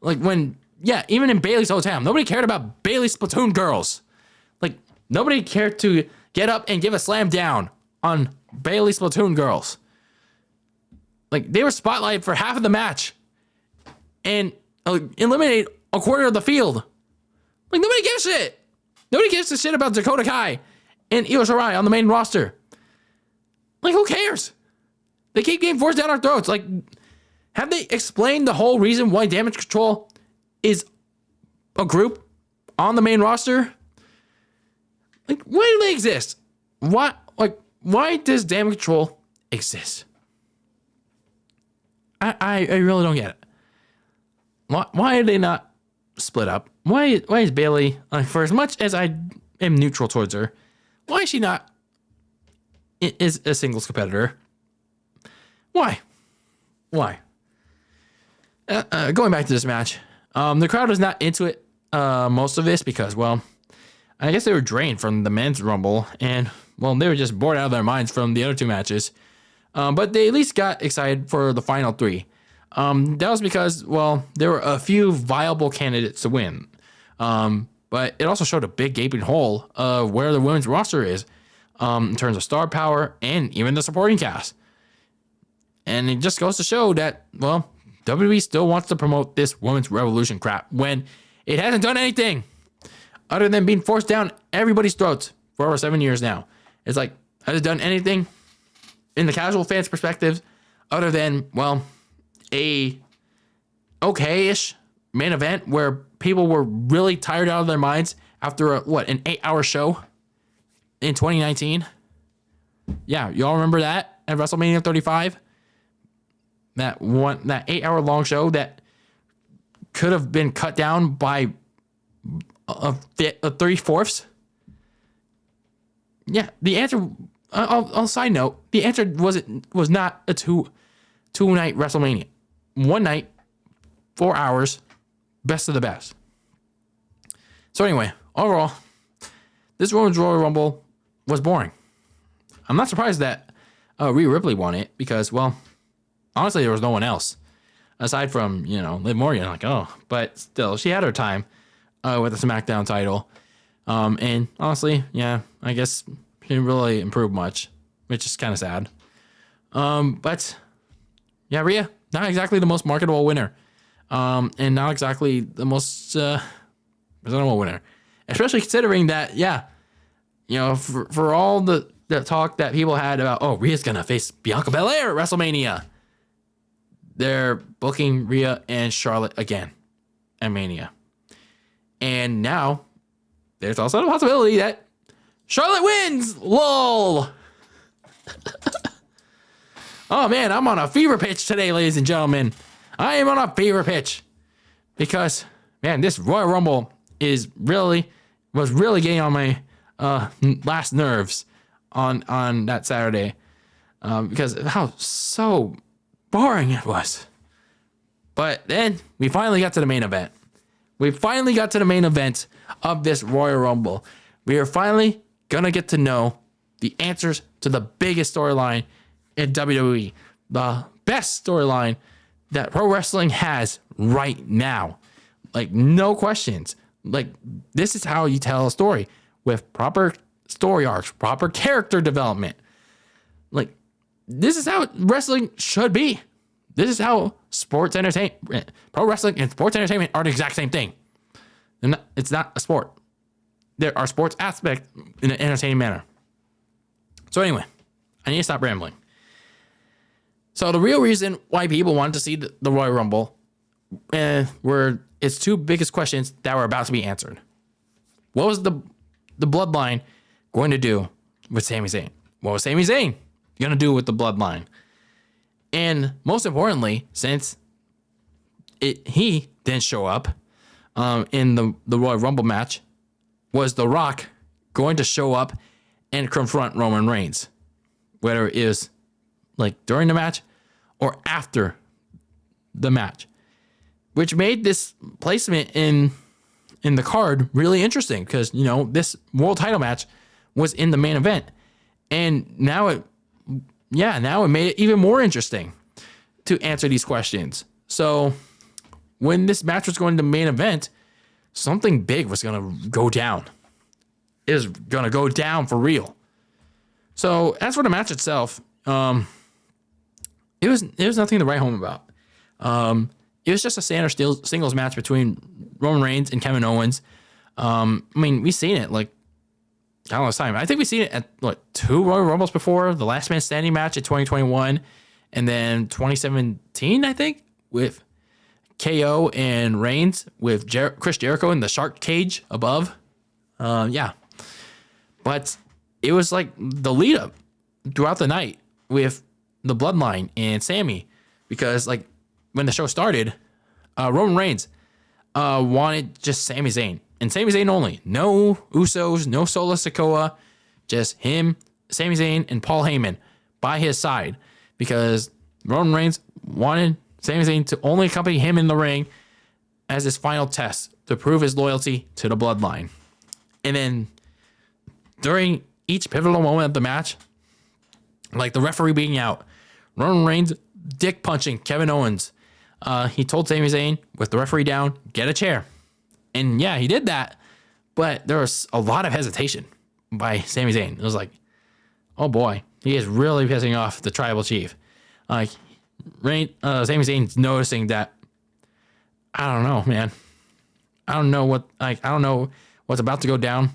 Like even in Bayley's hometown, nobody cared about Bayley's Splatoon girls. Like, nobody cared to get up and give a slam down on Bayley's Splatoon girls. Like, they were spotlighted for half of the match and eliminate a quarter of the field. Like, nobody gives a shit. Nobody gives a shit about Dakota Kai and Io Shirai on the main roster. Like, who cares? They keep getting forced down our throats. Like, have they explained the whole reason why Damage Control is a group on the main roster? Like, why do they exist? Why does Damage Control exist? I really don't get it. Why are they not split up? Why is Bayley, for as much as I am neutral towards her, why is she not is a singles competitor? Why? Going back to this match, the crowd was not into it most of this because, well, I guess they were drained from the men's Rumble and, well, they were just bored out of their minds from the other two matches. But they at least got excited for the final three. That was because, well, there were a few viable candidates to win. But it also showed a big gaping hole of where the women's roster is in terms of star power and even the supporting cast. And it just goes to show that, well, WWE still wants to promote this women's revolution crap when it hasn't done anything other than being forced down everybody's throats for over 7 years now. It's like, has it done anything in the casual fans' perspective other than, well, a okay-ish main event where people were really tired out of their minds after an 8-hour show in 2019? Yeah, y'all remember that at WrestleMania 35? That 8-hour long show that could have been cut down by a 3/4. Yeah, the answer. On side note, the answer was not a two-night WrestleMania. One night, 4 hours, best of the best. So anyway, overall, this Women's Royal Rumble was boring. I'm not surprised that Rhea Ripley won it because, well, honestly, there was no one else aside from, Liv Morgan. Like, oh, but still, she had her time with the SmackDown title. And honestly, yeah, I guess she didn't really improve much, which is kind of sad. But yeah, Rhea, not exactly the most marketable winner. And not exactly the most presentable winner. Especially considering that, yeah, for all the talk that people had about, oh, Rhea's going to face Bianca Belair at WrestleMania. They're booking Rhea and Charlotte again at Mania. And now there's also the possibility that Charlotte wins. LOL. Oh, man, I'm on a fever pitch today, ladies and gentlemen. I am on a fever pitch because, man, this Royal Rumble was really getting on my last nerves. on that Saturday because of how so boring it was. But then we finally got to the main event. We finally got to the main event of this Royal Rumble. We are finally going to get to know the answers to the biggest storyline in WWE. The best storyline that pro wrestling has right now. Like, no questions. Like, this is how you tell a story with proper story arcs, proper character development. Like, this is how wrestling should be. This is how sports entertainment, pro wrestling and sports entertainment are the exact same thing. It's not a sport. There are sports aspects in an entertaining manner. So anyway, I need to stop rambling. So the real reason why people wanted to see the Royal Rumble were its two biggest questions that were about to be answered. What was the Bloodline going to do with Sami Zayn? What was Sami Zayn going to do with the Bloodline? And most importantly, since he didn't show up in the Royal Rumble match, was The Rock going to show up and confront Roman Reigns? Whether it is like during the match or after the match. Which made this placement in the card really interesting because, you know, this world title match was in the main event. And now it made it even more interesting to answer these questions. So when this match was going to the main event, something big was going to go down. It was going to go down for real. So as for the match itself, it was nothing to write home about. It was just a standard singles match between Roman Reigns and Kevin Owens. I mean, we've seen it like countless time. I think we've seen it at two Royal Rumbles before. The Last Man Standing match in 2021, and then 2017, I think, with KO and Reigns with Chris Jericho in the shark cage above. But it was like the lead up throughout the night with the Bloodline and Sami, because like when the show started, Roman Reigns wanted just Sami Zayn and Sami Zayn only. No Usos, no Solo Sikoa, just him, Sami Zayn, and Paul Heyman by his side, because Roman Reigns wanted Sami Zayn to only accompany him in the ring as his final test to prove his loyalty to the Bloodline. And then during each pivotal moment of the match, like the referee being out, Roman Reigns dick punching Kevin Owens. He told Sami Zayn, with the referee down, get a chair. And yeah, he did that, but there was a lot of hesitation by Sami Zayn. It was like, oh boy, he is really pissing off the tribal chief. Like, Sami Zayn's noticing that, I don't know, man. I don't know what's about to go down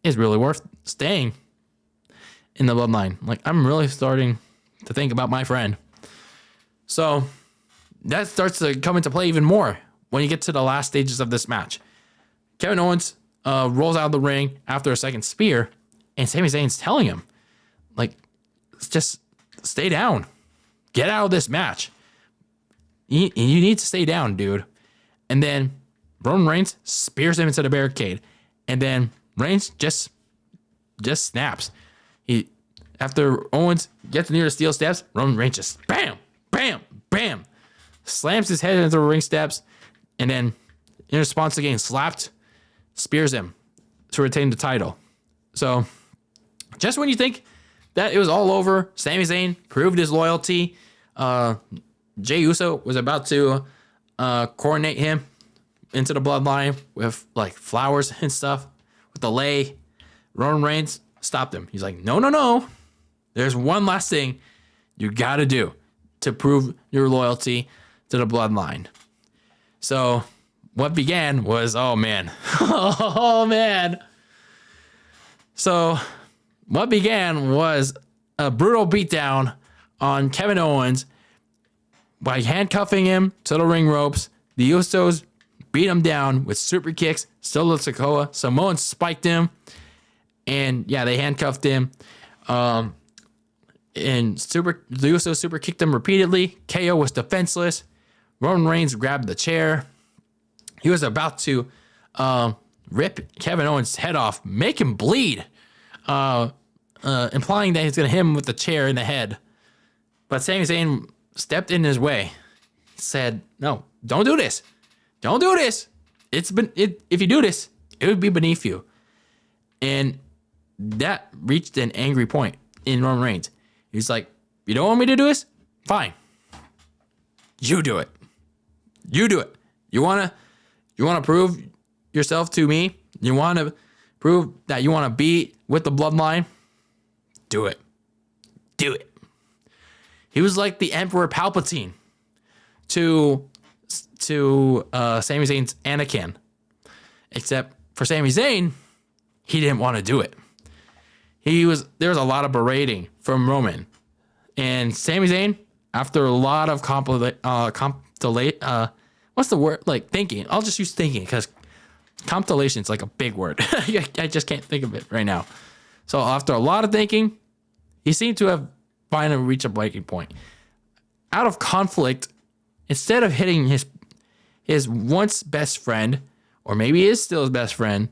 is really worth staying in the Bloodline. Like, I'm really starting to think about my friend. So that starts to come into play even more when you get to the last stages of this match. Kevin Owens rolls out of the ring after a second spear, and Sami Zayn's telling him, like, just stay down. Get out of this match. You need to stay down, dude. And then Roman Reigns spears him into the barricade, and then Reigns just snaps. After Owens gets near the steel steps, Roman Reigns just bam, bam, bam, slams his head into the ring steps, and then in response to getting slapped, spears him to retain the title. So just when you think that it was all over, Sami Zayn proved his loyalty. Jey Uso was about to coordinate him into the Bloodline with like flowers and stuff with the lei. Roman Reigns stopped him. He's like, no. There's one last thing you got to do to prove your loyalty to the Bloodline. So what began was, oh man. So what began was a brutal beatdown on Kevin Owens by handcuffing him to the ring ropes. The Usos beat him down with super kicks. Solo Sikoa, Samoan spiked him. And yeah, they handcuffed him. And the Usos super kicked him repeatedly. KO was defenseless. Roman Reigns grabbed the chair. He was about to rip Kevin Owens' head off, make him bleed. implying that he's going to hit him with the chair in the head. But Sami Zayn stepped in his way. Said, no, don't do this. Don't do this. If you do this, it would be beneath you. And that reached an angry point in Roman Reigns. He's like, you don't want me to do this? Fine. You do it. You do it. You wanna prove yourself to me? You wanna prove that you wanna be with the bloodline? Do it. Do it. He was like the Emperor Palpatine to Sami Zayn's Anakin. Except for Sami Zayn, he didn't want to do it. There was a lot of berating from Roman. And Sami Zayn, after a lot of what's the word? Like thinking. I'll just use thinking because compilation is like a big word. I just can't think of it right now. So after a lot of thinking, he seemed to have finally reached a breaking point. Out of conflict, instead of hitting his once best friend, or maybe is still his best friend,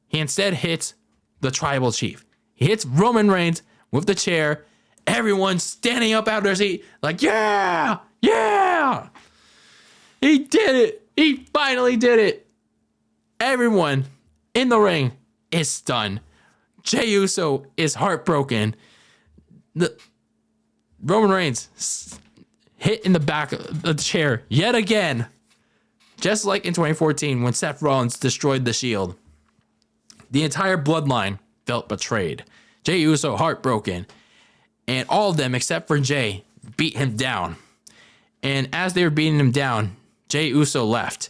he instead hits the tribal chief. He hits Roman Reigns with the chair. Everyone's standing up out of their seat like, yeah, yeah. He did it. He finally did it. Everyone in the ring is stunned. Jey Uso is heartbroken. Roman Reigns hit in the back of the chair yet again. Just like in 2014 when Seth Rollins destroyed the Shield. The entire bloodline felt betrayed. Jey Uso heartbroken. And all of them, except for Jey, beat him down. And as they were beating him down, Jey Uso left.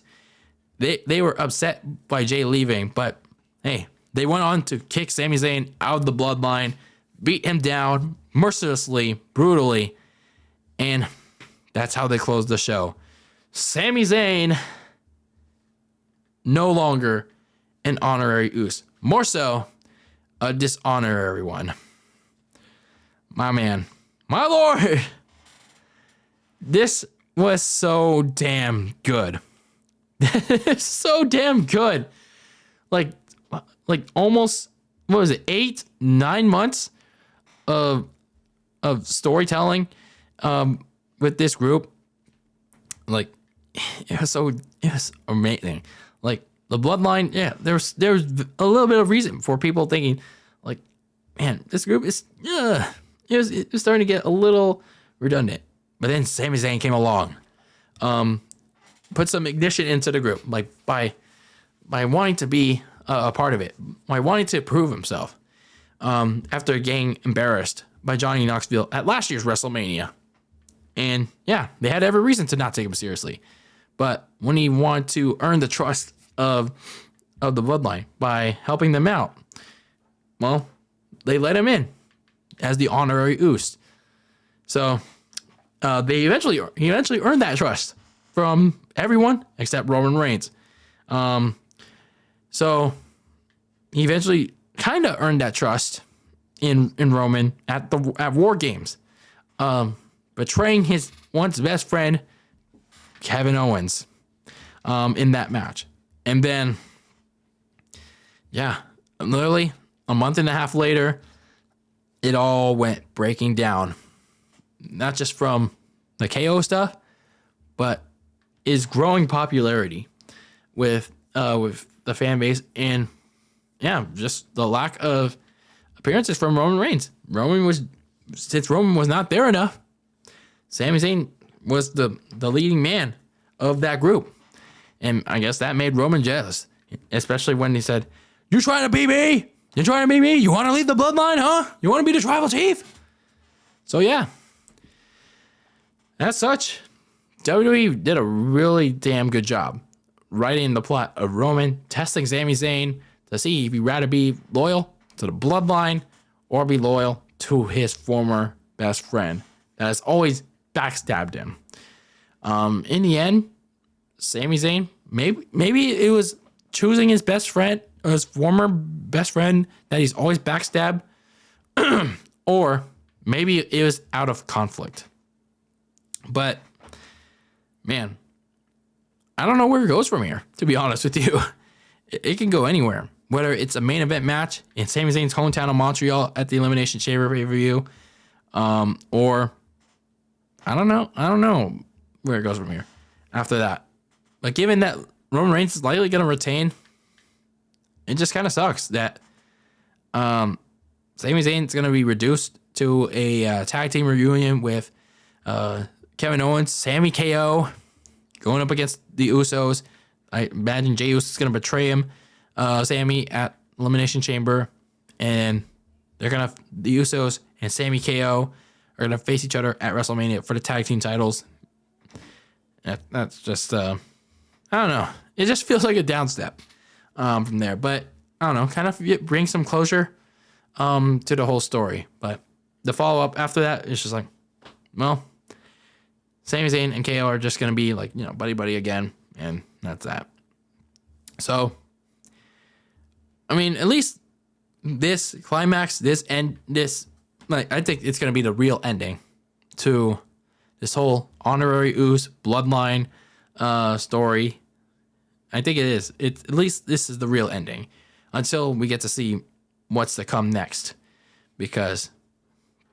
They were upset by Jey leaving, but hey, they went on to kick Sami Zayn out of the bloodline, beat him down mercilessly, brutally, and that's how they closed the show. Sami Zayn, no longer an honorary Uce. More so, a dishonorary one. My man. My lord. This was so damn good. So damn good. Like almost, what was it, 8-9 months of storytelling with this group. Like, it was amazing. Like the bloodline, yeah, there's a little bit of reason for people thinking, like, man, this group is it was starting to get a little redundant. But then Sami Zayn came along, put some ignition into the group, like by wanting to be a part of it, by wanting to prove himself, after getting embarrassed by Johnny Knoxville at last year's WrestleMania. And yeah, they had every reason to not take him seriously. But when he wanted to earn the trust of the bloodline by helping them out, well, they let him in as the honorary Uce. So he eventually earned that trust from everyone except Roman Reigns. So he eventually kind of earned that trust in Roman at War Games, betraying his once best friend Kevin Owens in that match. And then, yeah, literally a month and a half later, it all went breaking down. Not just from the KO stuff, but his growing popularity with the fan base, and yeah, just the lack of appearances from Roman Reigns. Since Roman was not there enough, Sami Zayn was the leading man of that group. And I guess that made Roman jealous, especially when he said, "You trying to beat me? You trying to beat me? You want to lead the bloodline, huh? You want to be the tribal chief?" So yeah, as such, WWE did a really damn good job writing the plot of Roman testing Sami Zayn to see if he'd rather be loyal to the bloodline or be loyal to his former best friend that has always backstabbed him. In the end, Sami Zayn, maybe it was choosing his best friend, or his former best friend that he's always backstabbed, or maybe it was out of conflict. But man, I don't know where it goes from here, to be honest with you. It can go anywhere. whether it's a main event match in Sami Zayn's hometown of Montreal at the Elimination Chamber pay-per-view, or I don't know where it goes from here after that. But given that Roman Reigns is likely going to retain, it just kind of sucks that Sami Zayn is going to be reduced to a tag team reunion with Kevin Owens, Sammy KO, going up against the Usos. I imagine Jey Uso is going to betray him, Sammy, at Elimination Chamber, and the Usos and Sammy KO are going to face each other at WrestleMania for the tag team titles. That's just, I don't know. It just feels like a down step from there. But, I don't know, kind of bring some closure to the whole story. But the follow-up after that is just like, well, Sami Zayn and KO are just going to be like, buddy-buddy again. And that's that. So, I mean, at least this climax, I think it's going to be the real ending to this whole Honorary Uce Bloodline story. I think it is. At least this is the real ending until we get to see what's to come next. Because,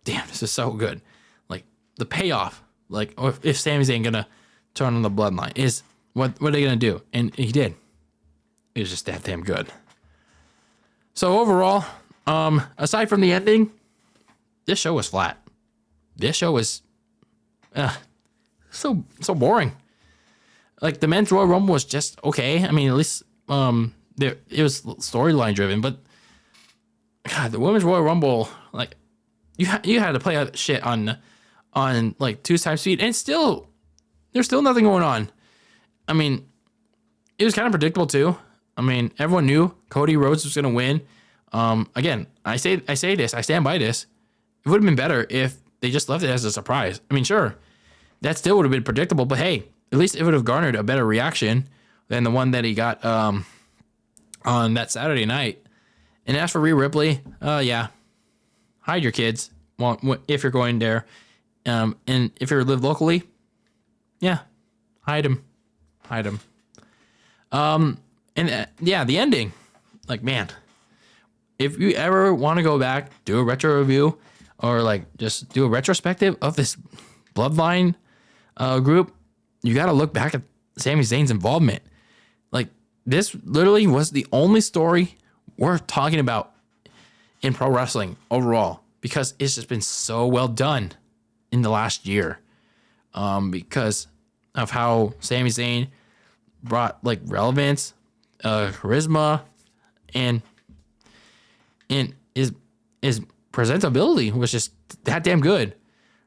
damn, this is so good. Like, the payoff, like, if Sami Zayn going to turn on the Bloodline is... What are they going to do? And he did. It was just that damn good. So overall, aside from the ending, this show was flat. This show was so boring. Like, the men's Royal Rumble was just okay. I mean, at least it was storyline driven. But God, the women's Royal Rumble, like, you had to play out shit on like 2 times speed, and there's still nothing going on. I mean, it was kind of predictable too. I mean, everyone knew Cody Rhodes was going to win. Again, I say this, I stand by this. It would have been better if they just left it as a surprise. I mean, sure, that still would have been predictable, but hey, at least it would have garnered a better reaction than the one that he got on that Saturday night. And as for Rhea Ripley, yeah, hide your kids if you're going there. And if you live locally, yeah, hide them. And the ending, like, man, if you ever want to go back, do a retro review or like just do a retrospective of this Bloodline group, you got to look back at Sami Zayn's involvement. Like, this literally was the only story worth talking about in pro wrestling overall, because it's just been so well done in the last year, because of how Sami Zayn brought like relevance, charisma, and his presentability was just that damn good.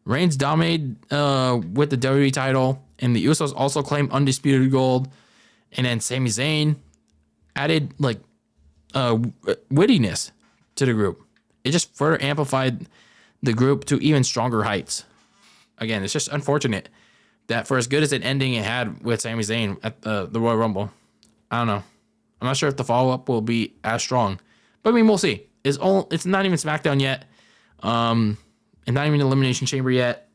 Reigns dominated with the WWE title, and the Usos also claimed undisputed gold. And then Sami Zayn added like wittiness to the group. It just further amplified the group to even stronger heights. Again, it's just unfortunate that for as good as an ending it had with Sami Zayn at the Royal Rumble, I don't know. I'm not sure if the follow-up will be as strong. But I mean, we'll see. It's not even SmackDown yet. And not even Elimination Chamber yet.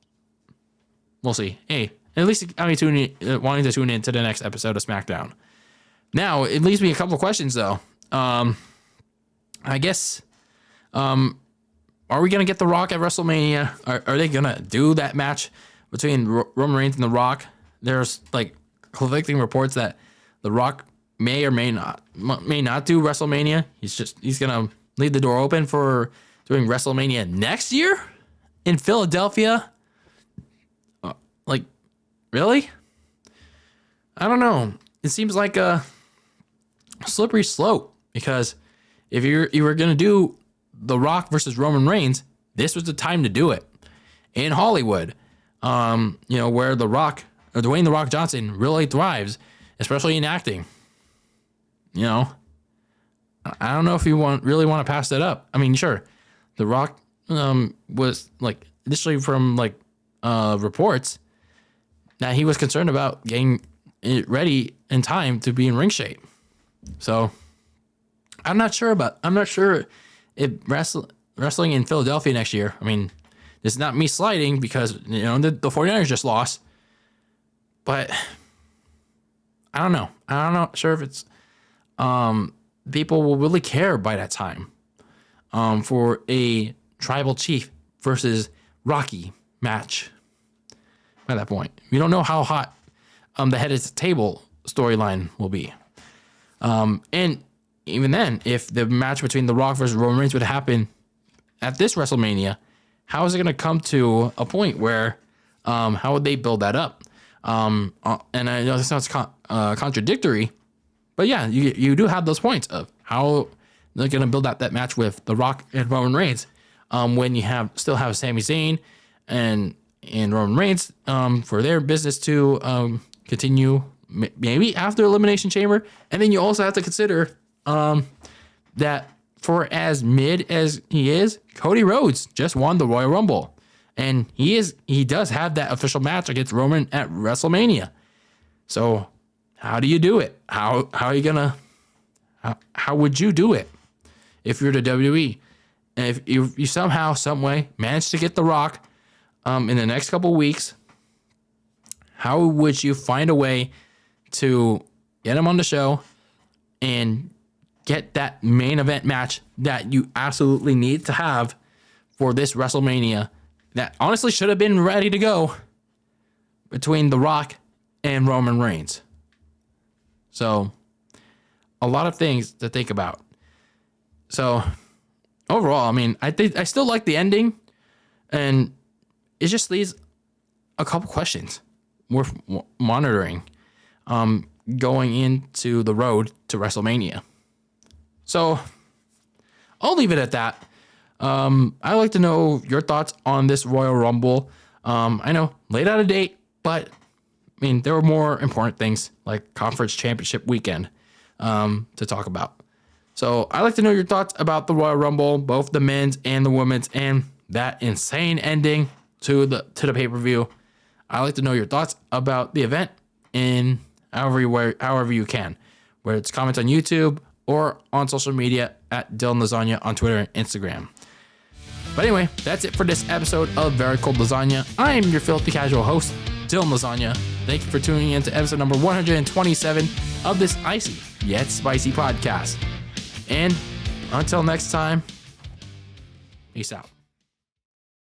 We'll see. Hey, at least I'm wanting to tune in to the next episode of SmackDown. Now, it leaves me a couple of questions, though. I guess, are we going to get The Rock at WrestleMania? Are they going to do that match between Roman Reigns and The Rock? There's like conflicting reports that The Rock may or may not do WrestleMania. He's going to leave the door open for doing WrestleMania next year in Philadelphia. Like, really? I don't know. It seems like a slippery slope, because if you were going to do The Rock versus Roman Reigns, this was the time to do it in Hollywood. Where Dwayne The Rock Johnson really thrives, especially in acting. I don't know if you really want to pass that up. I mean, sure, The Rock was like initially from like reports that he was concerned about getting it ready in time to be in ring shape. So I'm not sure if wrestling in Philadelphia next year. I mean, this is not me sliding because the 49ers just lost, but I don't know. I'm not sure if it's people will really care by that time for a tribal chief versus Rocky match. By that point, we don't know how hot the head of the table storyline will be. And even then, if the match between The Rock versus Roman Reigns would happen at this WrestleMania, how is it going to come to a point where, how would they build that up? And I know this sounds contradictory, but yeah, you do have those points of how they're going to build out that match with The Rock and Roman Reigns, when you still have Sami Zayn and Roman Reigns for their business to continue maybe after Elimination Chamber. And then you also have to consider that for as mid as he is, Cody Rhodes just won the Royal Rumble. And he does have that official match against Roman at WrestleMania. So how do you do it? How are you gonna how would you do it if you're the WWE? And if you somehow, some way manage to get The Rock in the next couple weeks, how would you find a way to get him on the show and get that main event match that you absolutely need to have for this WrestleMania that honestly should have been ready to go between The Rock and Roman Reigns? So, a lot of things to think about. So, overall, I mean, I still like the ending, and it just leaves a couple questions worth monitoring going into the road to WrestleMania. So, I'll leave it at that. I'd like to know your thoughts on this Royal Rumble. I know, late out of date, but I mean, there were more important things like Conference Championship weekend to talk about. So I'd like to know your thoughts about the Royal Rumble, both the men's and the women's, and that insane ending to the pay-per-view. I'd like to know your thoughts about the event in however you can, whether it's comments on YouTube or on social media at DylanLasagna on Twitter and Instagram. But anyway, that's it for this episode of Very Cold Lasagna. I am your filthy casual host, DylanLasagna. Thank you for tuning in to episode number 127 of this icy yet spicy podcast. And until next time, peace out.